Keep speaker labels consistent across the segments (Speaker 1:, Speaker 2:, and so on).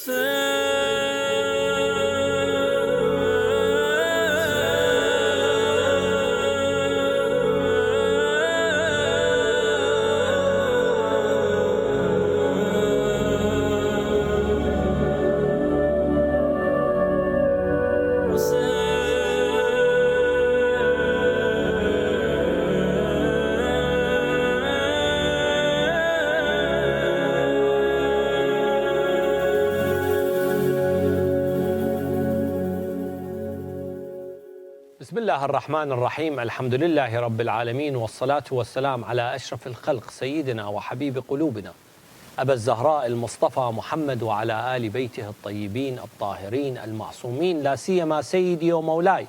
Speaker 1: بسم الله الرحمن الرحيم. الحمد لله رب العالمين، والصلاة والسلام على أشرف الخلق سيدنا وحبيب قلوبنا أبا الزهراء المصطفى محمد وعلى آل بيته الطيبين الطاهرين المعصومين، لا سيما سيدي ومولاي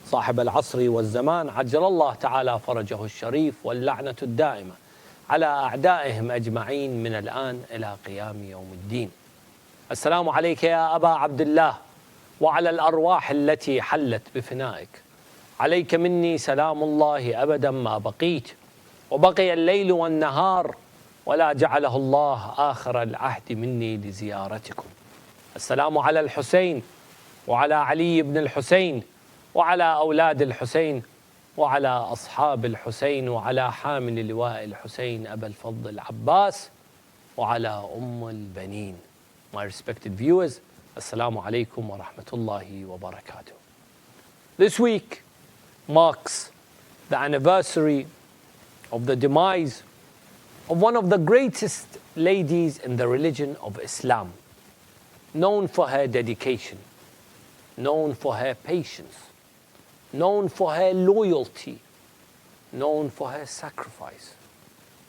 Speaker 1: صاحب العصر والزمان عجل الله تعالى فرجه الشريف، واللعنة الدائمة على أعدائهم أجمعين من الآن إلى قيام يوم الدين. السلام عليك يا أبا عبد الله، وعلى الأرواح التي حلت بفنائك. عليك مني سلام الله أبدا ما بقيت، وبقي الليل والنهار، ولا جعله الله آخر العهد مني لزيارتكم. السلام على الحسين وعلى علي بن الحسين وعلى أولاد الحسين وعلى أصحاب الحسين وعلى حامل لواء الحسين أبا الفضل العباس وعلى أم البنين. My respected viewers, Assalamu alaikum wa rahmatullahi wa barakatuh. This week marks the anniversary of the demise of one of the greatest ladies in the religion of Islam, known for her dedication, known for her patience, known for her loyalty, known for her sacrifice,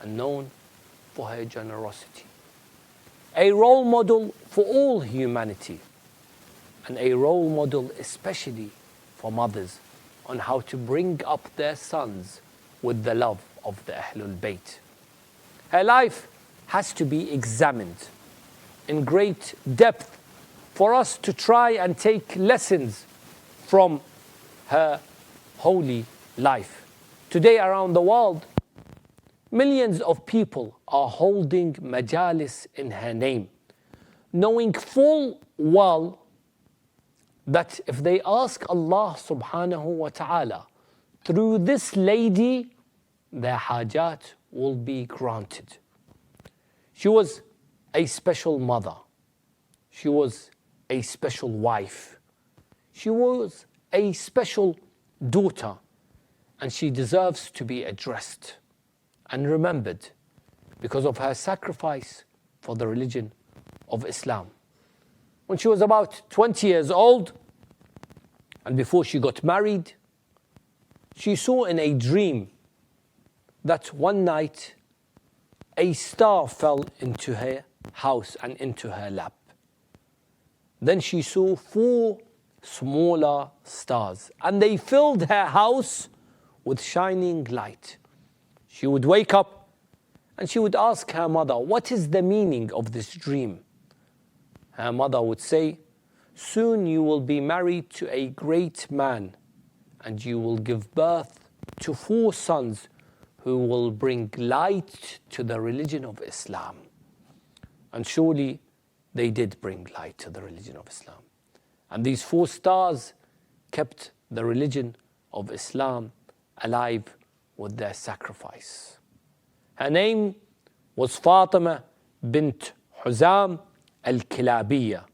Speaker 1: and known for her generosity. A role model for all humanity, and a role model especially for mothers on how to bring up their sons with the love of the Ahlul Bayt. Her life has to be examined in great depth for us to try and take lessons from her holy life. Today around the world, millions of people are holding majalis in her name, knowing full well that if they ask Allah subhanahu wa ta'ala through this lady, their hajat will be granted. She was a special mother. She was a special wife. She was a special daughter, and she deserves to be addressed and remembered because of her sacrifice for the religion of Islam. When she was about 20 years old, and before she got married, she saw in a dream that one night a star fell into her house and into her lap. Then she saw 4 smaller stars, and they filled her house with shining light. She would wake up and she would ask her mother, "What is the meaning of this dream?" Her mother would say, "Soon you will be married to a great man, and you will give birth to 4 sons who will bring light to the religion of Islam." And surely they did bring light to the religion of Islam. And these 4 stars kept the religion of Islam alive with their sacrifice. Her name was Fatima bint Huzam al-Kilabiyya,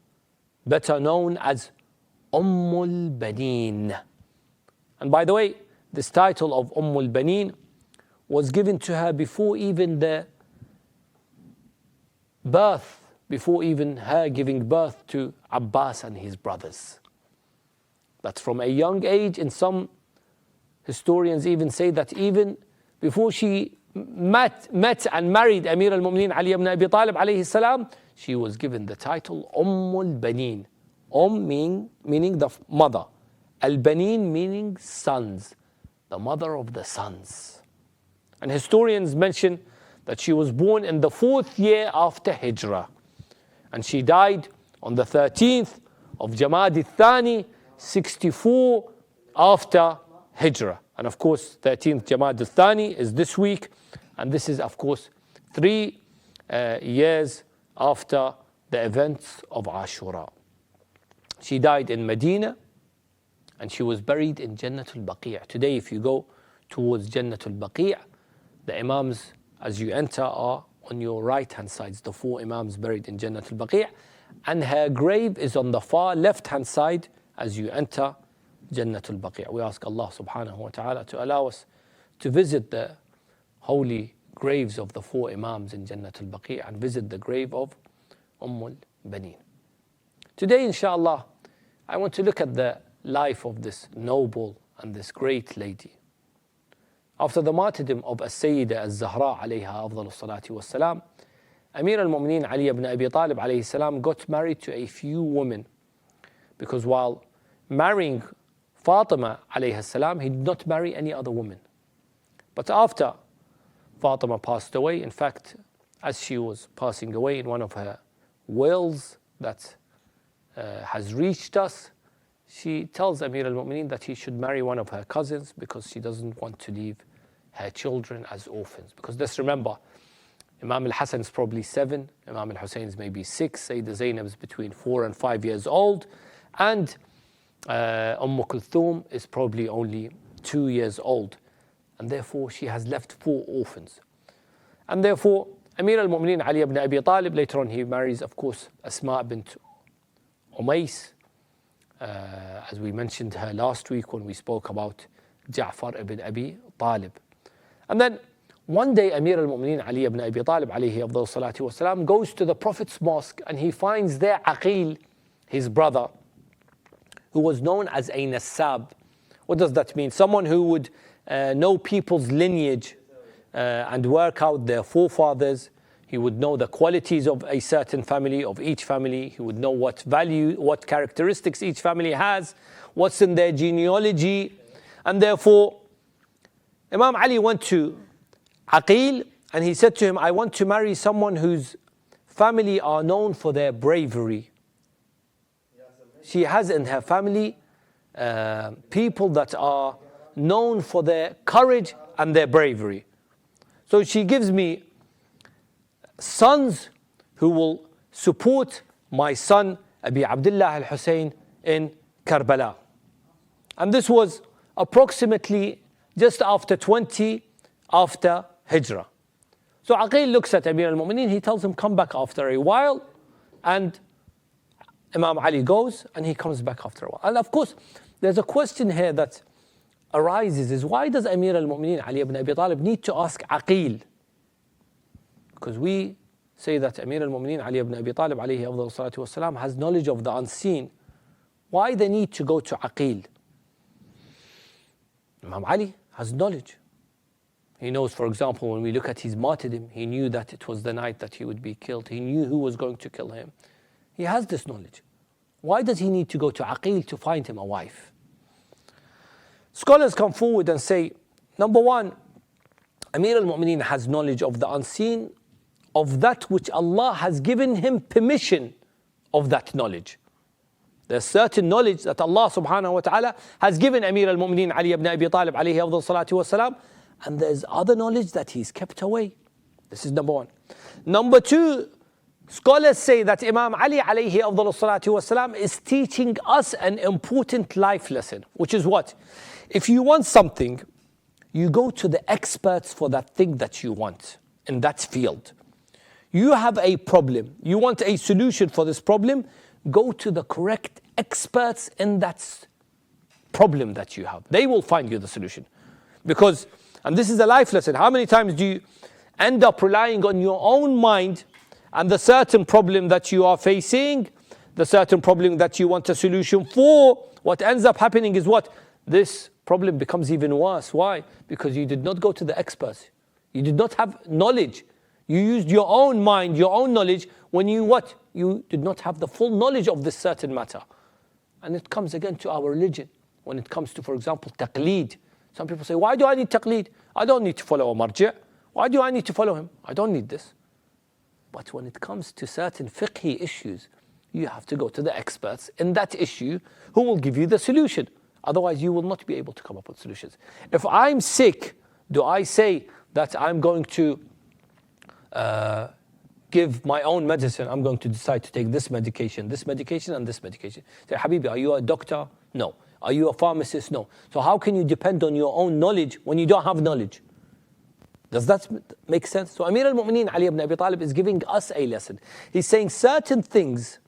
Speaker 1: better known as Baneen. And by the way, this title of Baneen was given to her before even the birth, before even her giving birth to Abbas and his brothers. That's from a young age, and some historians even say that even before she met and married Amir al-Mu'mineen Ali ibn Abi Talib alayhi salam, she was given the title Baneen. Meaning the mother. Al-Baneen meaning sons, the mother of the sons. And historians mention that she was born in the 4th year after Hijrah. And she died on the 13th of Jamad al-Thani, 64 after Hijrah. And of course, 13th Jamad al-Thani is this week. And this is, of course, 3 years after the events of Ashura. She died in Medina and she was buried in Jannatul Baqi'. Today, if you go towards Jannatul Baqi', the Imams, as you enter, are on your right-hand sides, the 4 Imams buried in Jannatul Baqi', and her grave is on the far left-hand side as you enter Jannatul Baqi'. We ask Allah subhanahu wa ta'ala to allow us to visit the holy graves of the 4 Imams in Jannatul Baqi' and visit the grave of Baneen. Today, inshallah, I want to look at the life of this noble and this great lady. After the martyrdom of As-Sayyida Al-Zahra alayha afdalu salati wassalam, Amir al-Mu'mineen Ali ibn Abi Talib alayhi salam got married to a few women, because while marrying Fatima alayhi salam, he did not marry any other woman. But after Fatima passed away, in fact, as she was passing away, in one of her wills that has reached us, she tells Amir al-Mu'mineen that he should marry one of her cousins because she doesn't want to leave her children as orphans. Because let's remember, Imam al-Hasan is probably 7, Imam al-Hussein is maybe 6, Sayyidah Zainab is between 4 and 5 years old, and Kulthum is probably only 2 years old. And therefore, she has left 4 orphans. And therefore, Amir al-Mu'mineen Ali ibn Abi Talib, later on he marries, of course, Asma bint Umays, as we mentioned her last week when we spoke about Ja'far ibn Abi Talib. And then one day Amir al-Mu'mineen Ali ibn Abi Talib alayhi afdal salatu wasalam goes to the Prophet's mosque and he finds there Aqil, his brother, who was known as a Nassab. What does that mean? Someone who would know people's lineage and work out their forefathers. He would know the qualities of a certain family, of each family. He would know what value, what characteristics each family has, what's in their genealogy. And therefore, Imam Ali went to Aqil and he said to him, I want to marry someone whose family are known for their bravery. She has in her family people that are known for their courage and their bravery. So she gives me sons who will support my son Abi Abdullah al-Hussein in Karbala. And this was approximately just after 20 after Hijrah. So Aqil looks at Amir al-Mu'mineen, he tells him, come back after a while. And Imam Ali goes and he comes back after a while. And of course, there's a question here that arises, is why does Amir al-Mu'mineen Ali ibn Abi Talib need to ask Aqil? Because we say that Amir al-Mu'mineen Ali ibn Abi Talib alayhi afdal salatu wasalam has knowledge of the unseen. Why the need to go to Aqil? Imam Ali has knowledge. He knows, for example, when we look at his martyrdom, he knew that it was the night that he would be killed. He knew who was going to kill him. He has this knowledge. Why does he need to go to Aqil to find him a wife? Scholars come forward and say, number one, Amir al-Mu'mineen has knowledge of the unseen, of that which Allah has given him permission of that knowledge. There's certain knowledge that Allah subhanahu wa ta'ala has given Amir al-Mu'mineen Ali ibn Abi Talib alayhi afdal salatu wasalam, and there's other knowledge that he's kept away. This is number one. Number two, scholars say that Imam Ali alayhi afdal salatu wasalam is teaching us an important life lesson, which is what? If you want something, you go to the experts for that thing that you want in that field. You have a problem, you want a solution for this problem, go to the correct experts in that problem that you have. They will find you the solution. Because, and this is a life lesson, how many times do you end up relying on your own mind and the certain problem that you are facing, the certain problem that you want a solution for? What ends up happening is what? This problem becomes even worse. Why? Because you did not go to the experts. You did not have knowledge. You used your own mind, your own knowledge, when you what? You did not have the full knowledge of this certain matter. And it comes again to our religion. When it comes to, for example, taqleed. Some people say, why do I need taqleed? I don't need to follow a marji'. Why do I need to follow him? I don't need this. But when it comes to certain fiqhi issues, you have to go to the experts in that issue who will give you the solution. Otherwise, you will not be able to come up with solutions. If I'm sick, do I say that I'm going to give my own medicine. I'm going to decide to take this medication, and this medication. Say, Habibi, are you a doctor? No. Are you a pharmacist? No. So how can you depend on your own knowledge when you don't have knowledge? Does that make sense? So Amir al-Mu'mineen Ali ibn Abi Talib is giving us a lesson. He's saying certain things,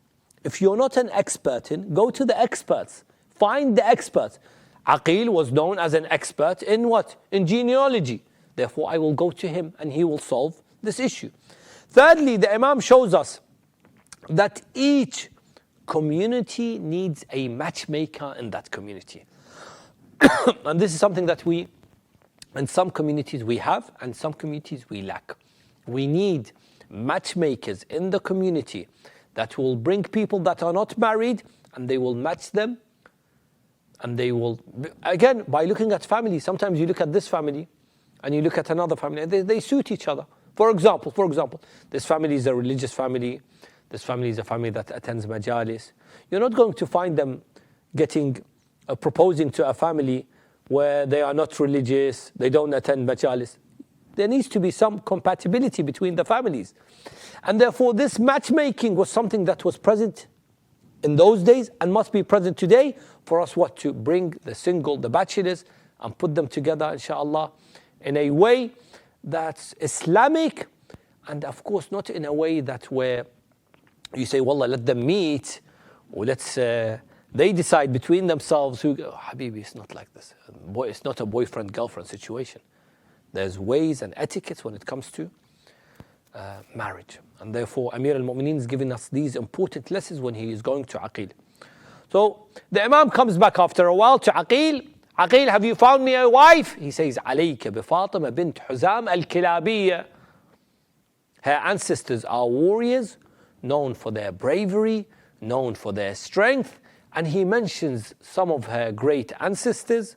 Speaker 1: if you're not an expert in, go to the experts. Find the experts. Aqil was known as an expert in what? In genealogy. Therefore, I will go to him and he will solve this issue. Thirdly, the Imam shows us that each community needs a matchmaker in that community. And this is something that we, in some communities we have, and some communities we lack. We need matchmakers in the community that will bring people that are not married, and they will match them. And they will, again, by looking at family, sometimes you look at this family, and you look at another family, and they suit each other. For example, this family is a religious family. This family is a family that attends majalis. You're not going to find them proposing to a family where they are not religious, they don't attend majalis. There needs to be some compatibility between the families. And therefore, this matchmaking was something that was present in those days and must be present today for us to bring the single, the bachelors, and put them together, inshallah, in a way that's Islamic, and of course not in a way that where you say, wallah, let them meet, or they decide between themselves who, Habibi, it's not like this. It's not a boyfriend-girlfriend situation. There's ways and etiquettes when it comes to marriage. And therefore, Amir al-Mu'mineen is giving us these important lessons when he is going to Aqil. So the Imam comes back after a while to Aqil. Aqil, have you found me a wife? He says, عليك بفاطمة بنت حزام الكلابية. Her ancestors are warriors, known for their bravery, known for their strength. And he mentions some of her great ancestors,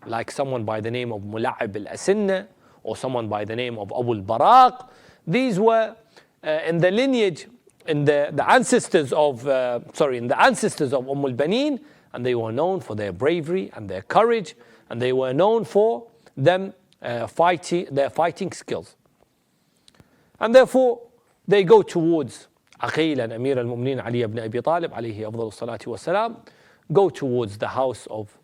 Speaker 1: like someone by the name of Mula'ib al-Asinna, or someone by the name of Abu al-Baraq. These were in the lineage, in the ancestors of Baneen, and they were known for their bravery and their courage, and they were known for their fighting skills. And therefore, they go towards Aqil and Amir al-Mu'mineen Ali ibn Abi Talib, alayhi afdal salatu wasalam, go towards the house of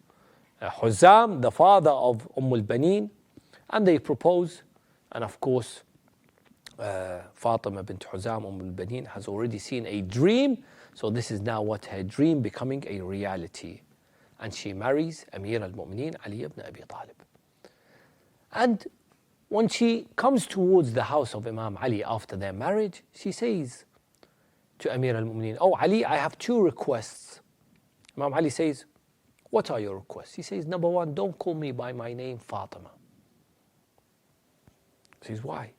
Speaker 1: Huzam, the father of al-Baneen, and they propose. And of course, Fatima bint Huzam, al-Baneen, has already seen a dream. So this is now her dream becoming a reality. And she marries Amir al-Mu'mineen Ali ibn Abi Talib. And when she comes towards the house of Imam Ali after their marriage, she says to Amir al-Mu'mineen, "Oh Ali, I have two requests." Imam Ali says, "What are your requests?" He says, "Number one, don't call me by my name Fatima." He says, "Why?"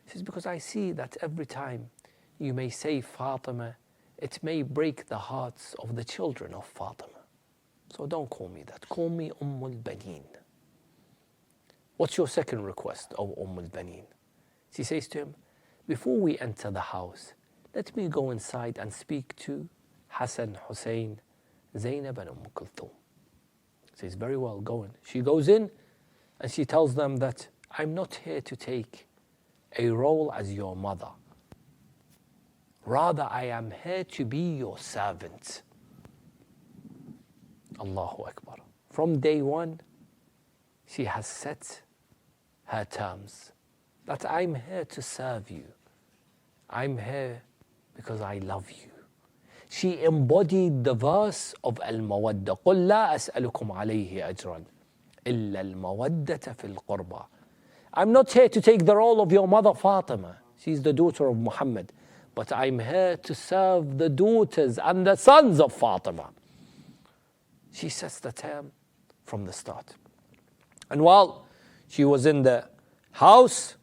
Speaker 1: He says, "Because I see that every time you may say Fatima, it may break the hearts of the children of Fatima. So don't call me that. Call me al-Baneen." "What's your second request, O al-Baneen?" She says to him, "Before we enter the house, let me go inside and speak to Hassan, Hussein, Zainab and Kulthum." He says, "Very well, go in." She goes in and she tells them that I'm not here to take a role as your mother. Rather, I am here to be your servant. Allahu Akbar. From day one, she has set her terms that I'm here to serve you. I'm here because I love you. She embodied the verse of Al-Mawadda. قُلْ لَا أَسْأَلُكُمْ عَلَيْهِ أَجْرًا إِلَّا الْمَوَدَّةَ فِي الْقُرْبَى. I'm not here to take the role of your mother Fatima. She's the daughter of Muhammad. But I'm here to serve the daughters and the sons of Fatima. She sets the term from the start. And while she was in the house,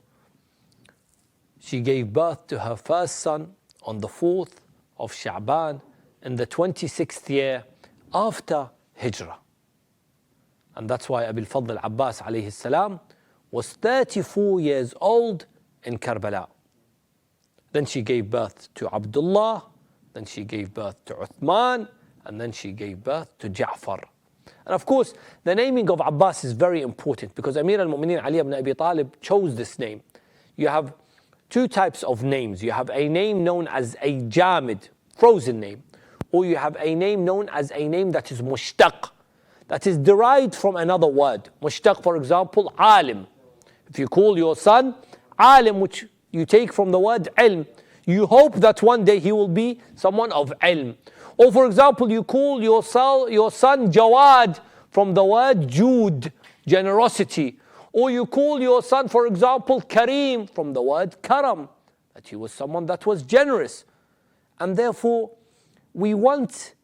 Speaker 1: she gave birth to her first son on the 4th of Sha'ban in the 26th year after Hijrah. And that's why Abil Fadl Abbas alayhi salam was 34 years old in Karbala. Then she gave birth to Abdullah, then she gave birth to Uthman, and then she gave birth to Ja'far. And of course, the naming of Abbas is very important because Amir al-Mu'mineen Ali ibn Abi Talib chose this name. You have two types of names. You have a name known as a jamid, frozen name, or you have a name known as a name that is mushtaq, that is derived from another word. Mushtaq, for example, alim. If you call your son alim, which you take from the word ilm, you hope that one day he will be someone of ilm. Or for example, you call your son Jawad from the word Jud, generosity. Or you call your son, for example, Kareem from the word Karam, that he was someone that was generous. And therefore, we want,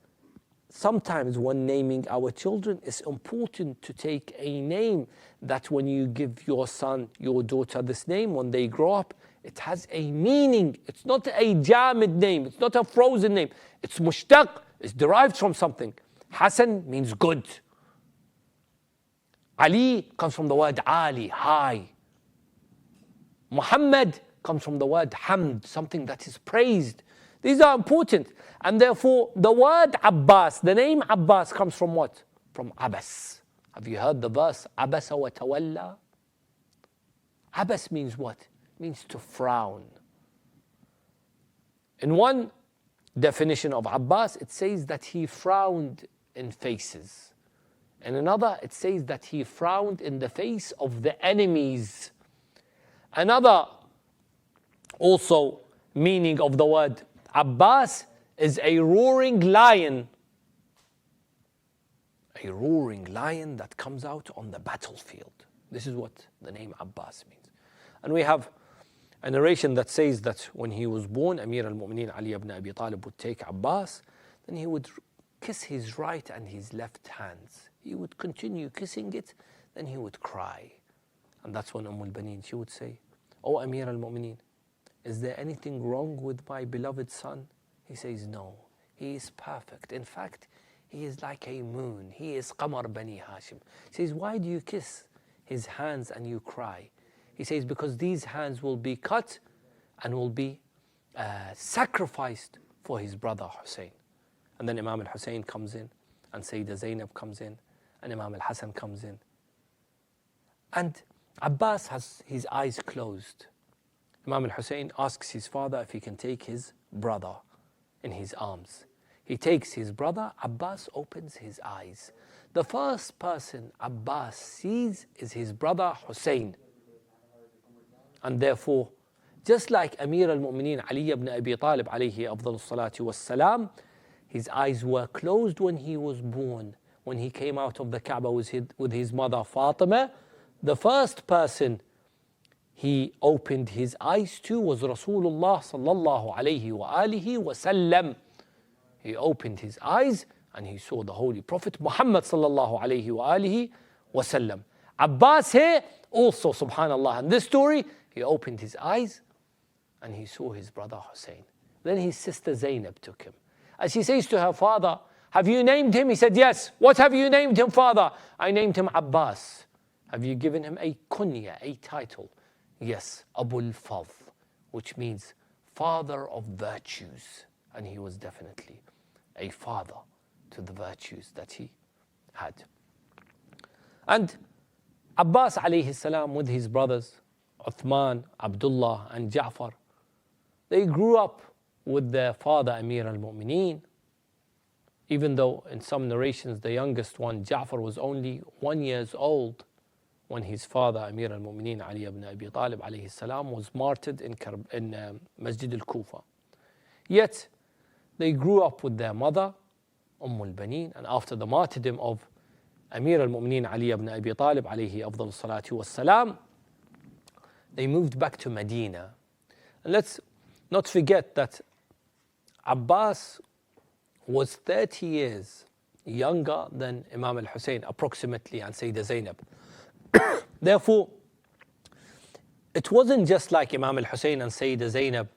Speaker 1: sometimes when naming our children, it's important to take a name that when you give your son, your daughter this name, when they grow up, it has a meaning. It's not a jamid name, it's not a frozen name. It's mushtaq, it's derived from something. Hassan means good. Ali comes from the word Ali, high. Muhammad comes from the word hamd, something that is praised. These are important. And therefore, the word Abbas, the name Abbas comes from what? From Abbas. Have you heard the verse, Abasa wa tawalla? Abbas means what? It means to frown. In one definition of Abbas, it says that he frowned in faces. In another, it says that he frowned in the face of the enemies. Another also meaning of the word Abbas is a roaring lion. A roaring lion that comes out on the battlefield. This is what the name Abbas means. And we have a narration that says that when he was born, Amir al-Mu'mineen Ali ibn Abi Talib would take Abbas, then he would kiss his right and his left hands. He would continue kissing it, then he would cry. And that's when Baneen, she would say, "Oh Amir al-Mu'mineen, is there anything wrong with my beloved son?" He says, "No, he is perfect. In fact, he is like a moon. He is Qamar Bani Hashim." He says, "Why do you kiss his hands and you cry?" He says, "Because these hands will be cut and will be sacrificed for his brother Hussein." And then Imam al-Hussein comes in, and Sayyidah Zainab comes in, and Imam al-Hassan comes in. And Abbas has his eyes closed. Imam al-Hussein asks his father if he can take his brother in his arms. He takes his brother, Abbas opens his eyes. The first person Abbas sees is his brother Hussein. And therefore, just like Amir al-Mu'mineen Ali ibn Abi Talib alayhi afdal salatu wassalam, his eyes were closed when he was born. When he came out of the Kaaba with his mother Fatima, the first person he opened his eyes to was Rasulullah sallallahu alayhi wa alihi wa sallam. He opened his eyes and he saw the Holy Prophet Muhammad sallallahu alayhi wa alihi wa sallam. Abbas here also, subhanallah, in this story, he opened his eyes and he saw his brother Hussein. Then his sister Zainab took him. As she says to her father, "Have you named him?" He said, "Yes." "What have you named him, father?" "I named him Abbas." "Have you given him a kunya, a title?" "Yes, Abul Fadl, which means father of virtues." And he was definitely a father to the virtues that he had. And Abbas alayhi salam with his brothers, Uthman, Abdullah and Ja'far, they grew up with their father Amir al-Mu'mineen. Even though in some narrations the youngest one, Ja'far, was only 1 year old when his father Amir al-Mu'mineen Ali ibn Abi Talib alayhi salam was martyred in Masjid al-Kufa. Yet they grew up with their mother Baneen, and after the martyrdom of Amir al-Mu'mineen Ali ibn Abi Talib alayhi afdal salatu wassalam, they moved back to Medina. And let's not forget that Abbas was 30 years younger than Imam al-Hussein, approximately, and Sayyidah Zainab. Therefore, it wasn't just like Imam al-Hussein and Sayyidah Zainab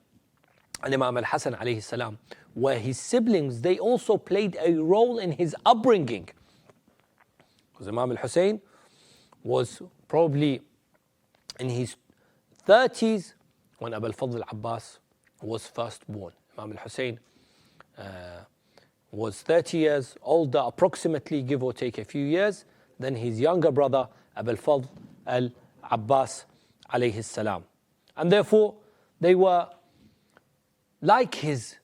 Speaker 1: and Imam al-Hassan alayhi salam, where his siblings, they also played a role in his upbringing. Because Imam al-Hussein was probably in his 30s when Abu al-Fadl Abbas was first born. Imam al-Hussein was 30 years older, approximately, give or take a few years, than his younger brother Abu al-Fadl al-Abbas alayhi salam. And therefore, They were like his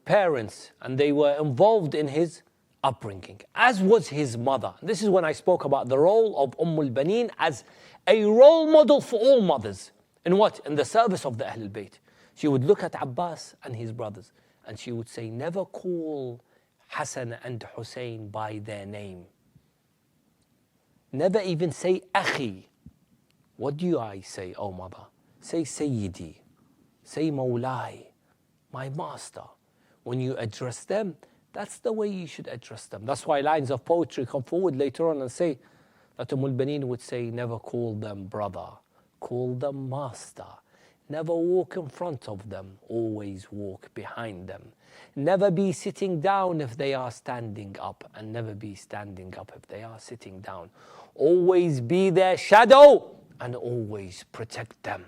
Speaker 1: parents and they were involved in his upbringing, as was his mother. This is when I spoke about the role of Baneen as a role model for all mothers. In what? In the service of the Ahlul Bayt. She would look at Abbas and his brothers and she would say, never call Hassan and Hussein by their name. Never even say Akhi. What do I say, oh mother? Say Sayyidi. Say Mawlai, my master. When you address them, that's the way you should address them. That's why lines of poetry come forward later on and say that Baneen would say, never call them brother, call them master. Never walk in front of them, always walk behind them. Never be sitting down if they are standing up, and never be standing up if they are sitting down. Always be their shadow and always protect them.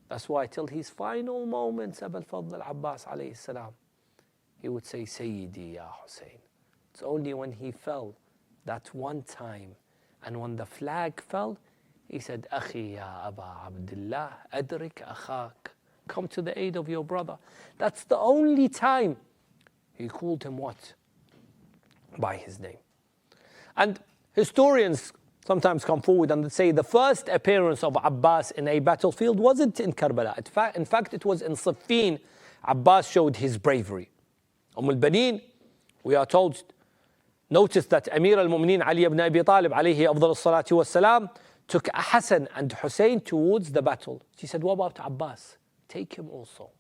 Speaker 1: That's why till his final moments, Abul Fadl al-Abbas alayhi salam, he would say, Sayyidi ya Hussein. It's only when he fell that one time, and when the flag fell, he said, Akhi ya Aba Abdullah, adrik akhak. Come to the aid of your brother. That's the only time he called him what? By his name. And historians sometimes come forward and say the first appearance of Abbas in a battlefield wasn't in Karbala. In fact, it was in Siffin. Abbas showed his bravery. Baneen, we are told, notice that Amir al-Mu'mineen Ali ibn Abi Talib alayhi afdal as-salatu was-salam took Hassan and Hussein towards the battle. She said, what about Abbas? Take him also.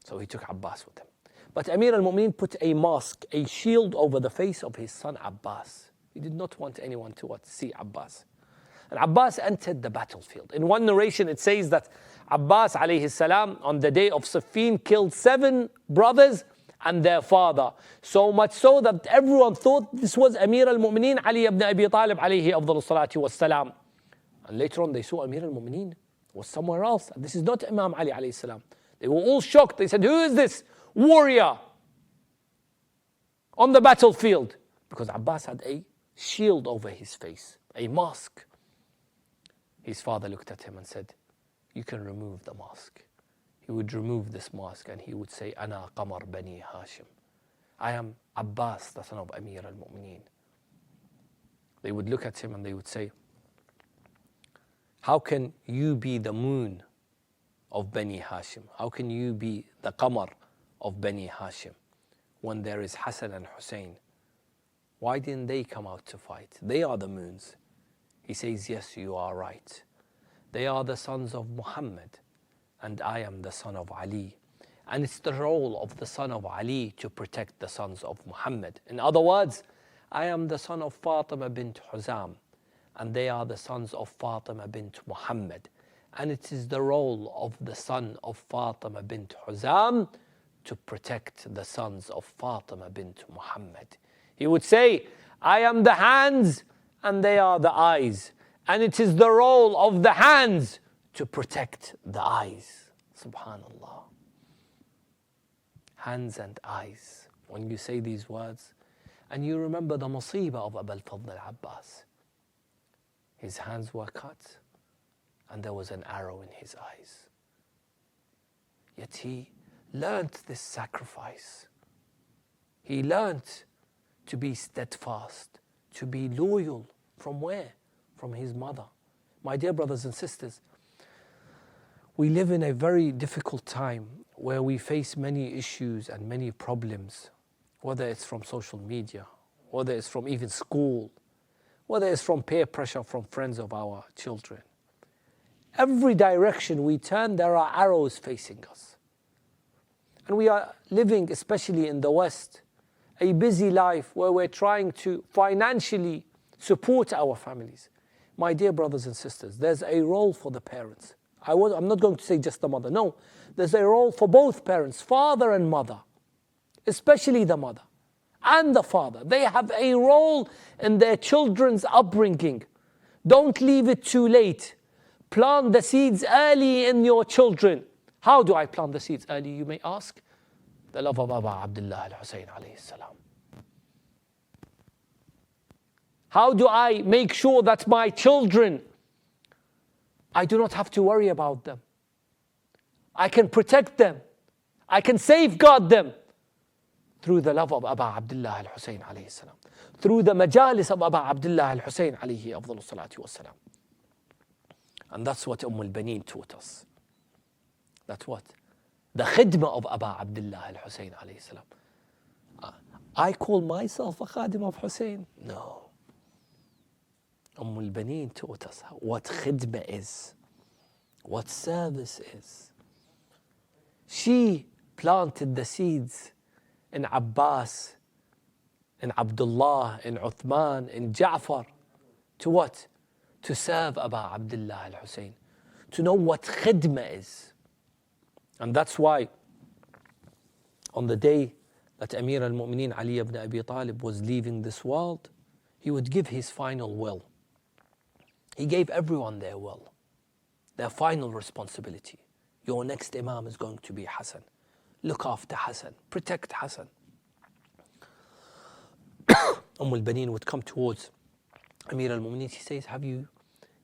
Speaker 1: So he took Abbas with him. But Amir al-Mu'mineen put a mask, a shield over the face of his son Abbas. He did not want anyone to see Abbas. And Abbas entered the battlefield. In one narration it says that Abbas alayhi salam on the day of Siffin killed 7 brothers and their father. So much so that everyone thought this was Amir al-Mu'mineen Ali ibn Abi Talib alayhi afdal salatu was salam. And later on they saw Amir al-Mu'mineen was somewhere else. And this is not Imam Ali alayhi salam. They were all shocked. They said, who is this warrior on the battlefield? Because Abbas had a shield over his face, a mask. His father looked at him and said, you can remove the mask. He would remove this mask and he would say, Ana Qamar Bani Hashim. I am Abbas, the son of Amir al-Mu'mineen. They would look at him and they would say, how can you be the moon of Bani Hashim? How can you be the Qamar of Bani Hashim when there is Hassan and Hussein? Why didn't they come out to fight? They are the moons. He says, yes, you are right. They are the sons of Muhammad, and I am the son of Ali. And it's the role of the son of Ali to protect the sons of Muhammad. In other words, I am the son of Fatima bint Huzam, and they are the sons of Fatima bint Muhammad. And it is the role of the son of Fatima bint Huzam to protect the sons of Fatima bint Muhammad. He would say, I am the hands and they are the eyes. And it is the role of the hands to protect the eyes. Subhanallah. Hands and eyes. When you say these words, and you remember the musibah of Abul Fadl al-Abbas. His hands were cut and there was an arrow in his eyes. Yet he learnt this sacrifice. He learnt to be steadfast, to be loyal. From where? From his mother. My dear brothers and sisters, we live in a very difficult time where we face many issues and many problems, whether it's from social media, whether it's from even school, whether it's from peer pressure from friends of our children. Every direction we turn, there are arrows facing us. And we are living, especially in the West, a busy life where we're trying to financially support our families. My dear brothers and sisters, there's a role for the parents. I'm not going to say just the mother. No, there's a role for both parents, father and mother, especially the mother and the father. They have a role in their children's upbringing. Don't leave it too late. Plant the seeds early in your children. How do I plant the seeds early, you may ask? The love of Aba Abdullah al-Hussein alayhi salam. How do I make sure that my children, I do not have to worry about them? I can protect them. I can safeguard them through the love of Aba Abdullah al-Hussein alayhi salam. Through the majalis of Aba Abdullah al-Hussein alayhi afdalu salatu wassalam. And that's what al-Baneen taught us. That's what? The khidmah of Aba Abdullah al-Hussein alayhi salam. I call myself a khadim of Hussein? No. Baneen taught us what khidmah is, what service is. She planted the seeds in Abbas, in Abdullah, in Uthman, in Ja'far. To what? To serve Aba Abdullah al-Hussein. To know what khidmah is. And that's why on the day that Amir al-Mu'mineen Ali ibn Abi Talib was leaving this world, he would give his final will. He gave everyone their will, their final responsibility. Your next Imam is going to be Hassan. Look after Hassan, protect Hassan. Baneen would come towards Amir al-Mu'mineen. She says, have you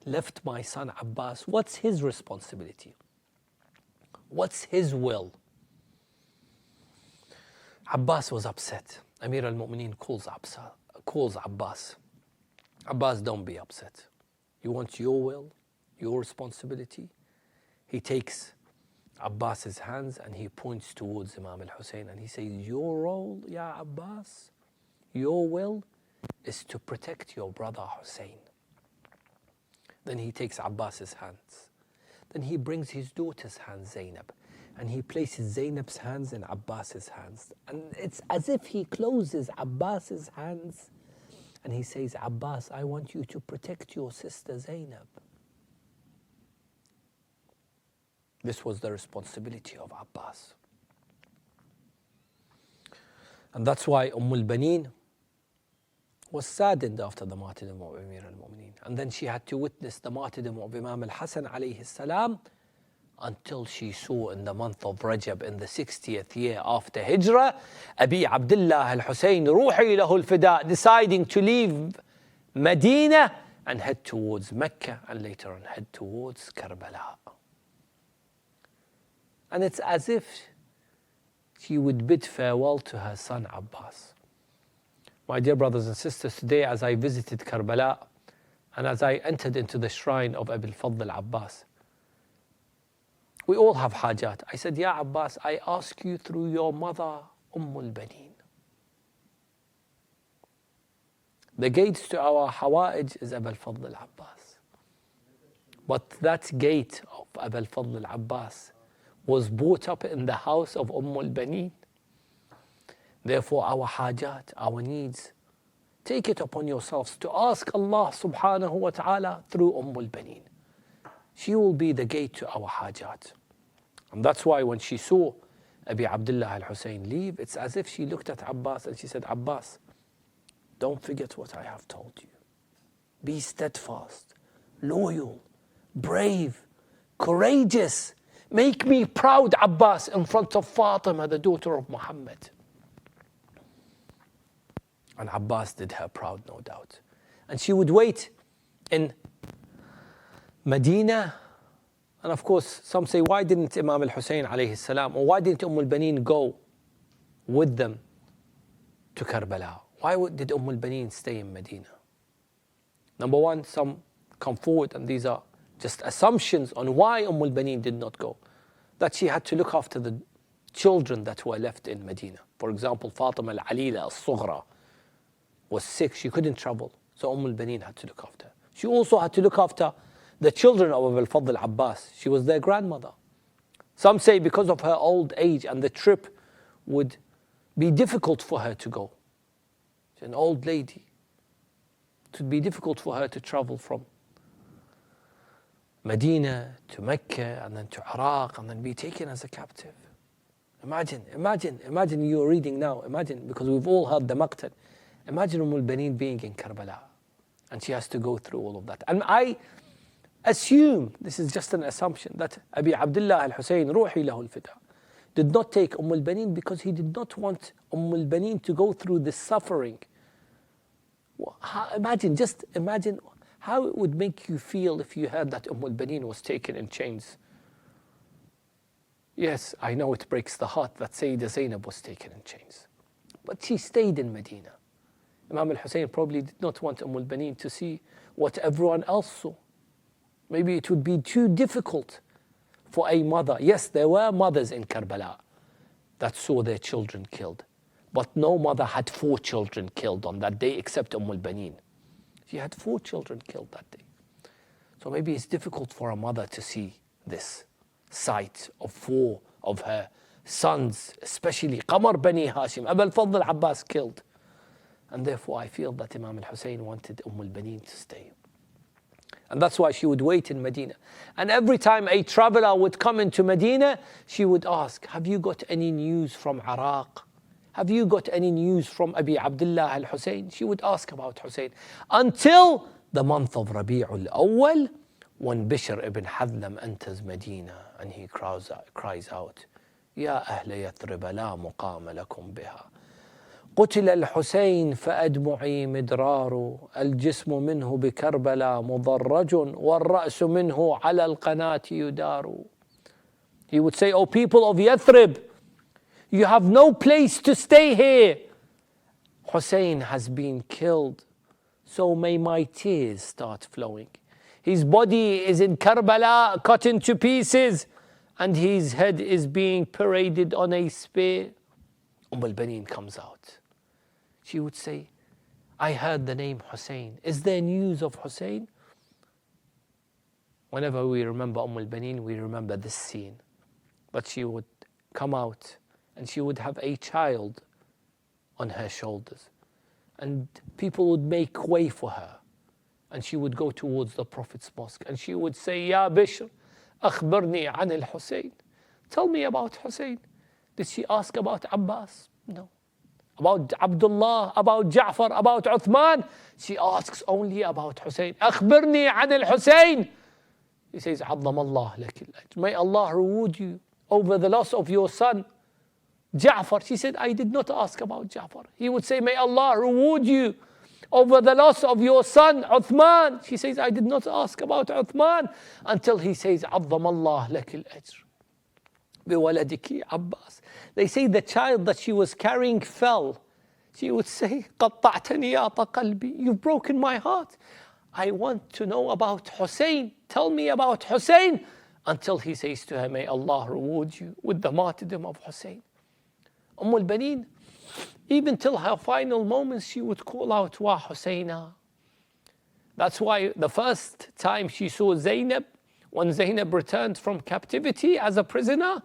Speaker 1: left my son Abbas? What's his responsibility? What's his will? Abbas was upset. Amir al-Mu'mineen calls Abbas. Abbas, don't be upset. You want your will, your responsibility? He takes Abbas's hands and he points towards Imam al-Hussein and he says, your role, Ya Abbas, your will is to protect your brother Hussein. Then he takes Abbas's hands. Then he brings his daughter's hand, Zainab, and he places Zainab's hands in Abbas's hands. And it's as if he closes Abbas's hands and he says, Abbas, I want you to protect your sister Zainab. This was the responsibility of Abbas. And that's why Baneen was saddened after the martyrdom of Amir al-Mu'mineen. And then she had to witness the martyrdom of Imam al-Hasan alayhi salam until she saw in the month of Rajab in the 60th year after Hijrah, Abi Abdullah al-Hussein ruhi lahu al-fida, deciding to leave Medina and head towards Mecca and later on head towards Karbala. And it's as if she would bid farewell to her son Abbas. My dear brothers and sisters, today as I visited Karbala and as I entered into the shrine of Abil Fadl Abbas, we all have hajat. I said, Ya Abbas, I ask you through your mother, Baneen. The gates to our hawa'ij is Abil Fadl Abbas. But that gate of Abil Fadl Abbas was brought up in the house of Baneen. Therefore, our hajat, our needs, take it upon yourselves to ask Allah subhanahu wa ta'ala through Baneen. She will be the gate to our hajat. And that's why when she saw Abi Abdullah al-Hussein leave, it's as if she looked at Abbas and she said, Abbas, don't forget what I have told you. Be steadfast, loyal, brave, courageous. Make me proud, Abbas, in front of Fatima, the daughter of Muhammad. And Abbas did her proud, no doubt. And she would wait in Medina. And of course, some say, why didn't Imam al-Hussein alayhi salam, or why didn't Baneen go with them to Karbala? Why did Baneen stay in Medina? Number one, some come forward, and these are just assumptions on why Baneen did not go. That she had to look after the children that were left in Medina. For example, Fatima al-Alila al-Sughra was sick, she couldn't travel, so Baneen had to look after her. She also had to look after the children of Abil Fadl Abbas. She was their grandmother. Some say because of her old age and the trip would be difficult for her to go. She's an old lady. It would be difficult for her to travel from Medina to Mecca and then to Iraq and then be taken as a captive. Imagine you're reading now, because we've all heard the maqtal. Imagine Baneen being in Karbala and she has to go through all of that. And I assume, this is just an assumption, that Abi Abdullah al-Hussein ruhi lahu al-fida did not take Baneen because he did not want Baneen to go through this suffering. Imagine how it would make you feel if you heard that Baneen was taken in chains Yes, I know it breaks the heart that Sayyidah Zainab was taken in chains. But she stayed in Medina. Imam al-Hussein probably did not want Baneen to see what everyone else saw. Maybe it would be too difficult for a mother. Yes, there were mothers in Karbala that saw their children killed. But no mother had 4 children killed on that day except Baneen. She had 4 children killed that day. So maybe it's difficult for a mother to see this sight of 4 of her sons, especially Qamar Bani Hashim, Abu al-Fadl Abbas killed. And therefore I feel that Imam al-Hussein wanted Baneen to stay. And that's why she would wait in Medina. And every time a traveler would come into Medina, she would ask, have you got any news from Iraq? Have you got any news from Abi Abdullah al-Hussein? She would ask about Hussein. Until the month of Rabi'ul Awwal, when Bishr ibn Hadlam enters Medina and he cries out, يا أهل يثرب لا مقام لكم بها قتل الحسين فأدمعي مدرار الجسم منه بكربلاء مضرج والرأس منه على القناة يدار. He would say, O people of Yathrib, you have no place to stay here. Hussein has been killed, so may my tears start flowing. His body is in Karbala, cut into pieces, and his head is being paraded on a spear. Baneen comes out. She would say, I heard the name Hussein. Is there news of Hussein? Whenever we remember Baneen, we remember this scene. But she would come out and she would have a child on her shoulders. And people would make way for her. And she would go towards the Prophet's mosque. And she would say, Ya Bishr, akhbarni an al-Hussein. Tell me about Hussein. Did she ask about Abbas? No. About Abdullah, about Ja'far, about Uthman? She asks only about Hussein. Akhbarni an al-Hussein. He says, عظم الله لك الأجر. May Allah reward you over the loss of your son. Ja'far, she said, I did not ask about Ja'far. He would say, may Allah reward you over the loss of your son, Uthman. She says, I did not ask about Uthman. Until he says, عظم الله لك الأجر. بولدك عباس. They say the child that she was carrying fell. She would say, قطعتني يا قلبي. You've broken my heart. I want to know about Hussein. Tell me about Hussein. Until he says to her, may Allah reward you with the martyrdom of Hussein. Baneen, even till her final moments, she would call out, Wa Husayna. That's why the first time she saw Zainab, when Zainab returned from captivity as a prisoner,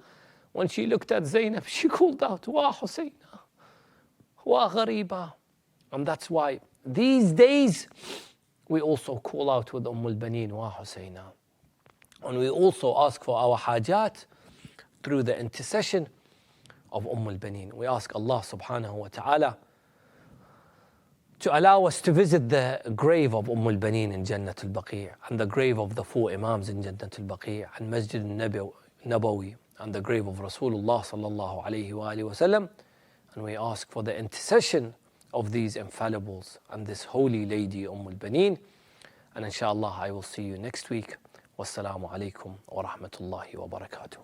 Speaker 1: when she looked at Zainab, she called out, Wa Husayna, Wa Ghariba. And that's why these days, we also call out with Baneen, Wa Husayna. And we also ask for our hajat through the intercession of Baneen. We ask Allah subhanahu wa ta'ala to allow us to visit the grave of Baneen in Jannat al-Baqi' and the grave of the 4 Imams in Jannat al-Baqi' and Masjid al-Nabawi and the grave of Rasulullah sallallahu alayhi wa alihi wa sallam. And we ask for the intercession of these infallibles and this holy lady Baneen. And inshallah I will see you next week. Wassalamu alaikum wa rahmatullahi wa barakatuh.